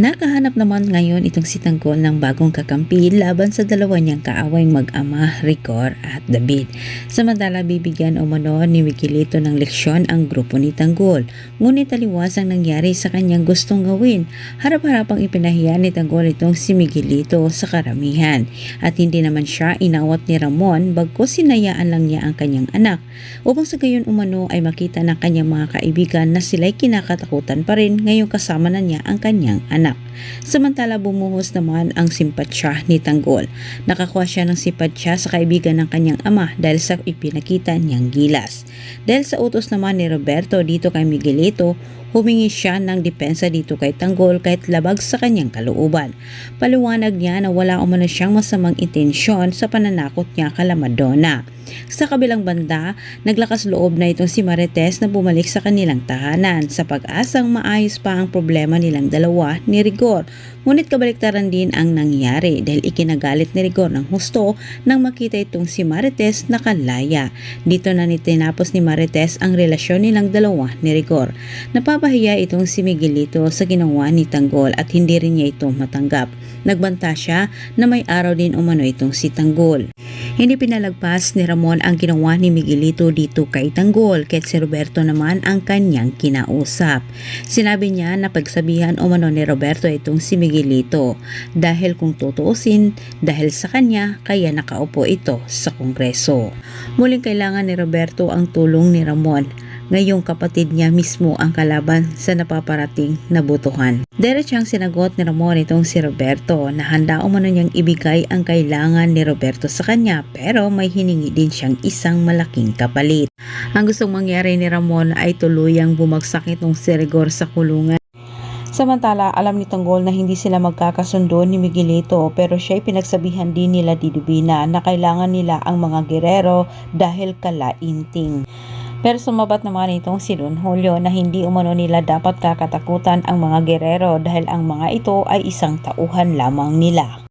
Nakahanap naman ngayon itong si Tanggol ng bagong kakampi laban sa dalawa niyang kaawayng mag-ama, Rigor at David. Samantala bibigyan umano ni Miguelito ng leksyon ang grupo ni Tanggol. Ngunit taliwas ang nangyari sa kanyang gustong gawin. Harap-harapang ipinahiya ni Tanggol itong si Miguelito sa karamihan. At hindi naman siya inawat ni Ramon bagkus sinayaan lang niya ang kanyang anak. Upang sa gayon umano ay makita ng kanyang mga kaibigan na sila'y kinakatakutan pa rin ngayong kasama na niya ang kanyang anak. Samantala bumuhos naman ang simpatsya ni Tanggol. Nakakuha siya ng simpatsya sa kaibigan ng kanyang ama dahil sa ipinakita niyang gilas. Dahil sa utos naman ni Roberto dito kay Miguelito, humingi siya ng depensa dito kay Tanggol kahit labag sa kanyang kalooban. Paliwanag niya na wala umano siyang masamang intensyon sa pananakot niya kala Madonna. Sa kabilang banda, naglakas loob na itong si Marites na bumalik sa kanilang tahanan sa pag-asang maayos pa ang problema nilang dalawa ni Rigor. Ngunit kabaliktaran din ang nangyari dahil ikinagalit ni Rigor ng husto nang makita itong si Marites nakalaya. Dito na tinapos ni Marites ang relasyon nilang dalawa ni Rigor. Napapahiya itong si Miguelito sa ginawa ni Tanggol at hindi rin niya ito matanggap. Nagbanta siya na may araw din umano itong si Tanggol. Hindi pinalagpas ni Ramon ang ginawa ni Miguelito dito kay Tanggol, kahit si Roberto naman ang kanyang kinausap. Sinabi niya na pagsabihan umano ni Roberto itong si Miguelito dahil kung tutuusin, dahil sa kanya kaya nakaupo ito sa Kongreso. Muling kailangan ni Roberto ang tulong ni Ramon. Ngayong kapatid niya mismo ang kalaban sa napaparating na butuhan. Diretsang sinagot ni Ramon itong si Roberto na handa umano niyang ibigay ang kailangan ni Roberto sa kanya pero may hiningi din siyang isang malaking kapalit. Ang gustong mangyari ni Ramon ay tuluyang bumagsak itong si Rigor sa kulungan. Samantala, alam ni Tanggol na hindi sila magkakasundo ni Miguelito pero siya'y pinagsabihan din nila ni Divina na kailangan nila ang mga gerero dahil kalainting. Pero sumabat naman itong si Don Julio na hindi umano nila dapat kakatakutan ang mga gerero dahil ang mga ito ay isang tauhan lamang nila.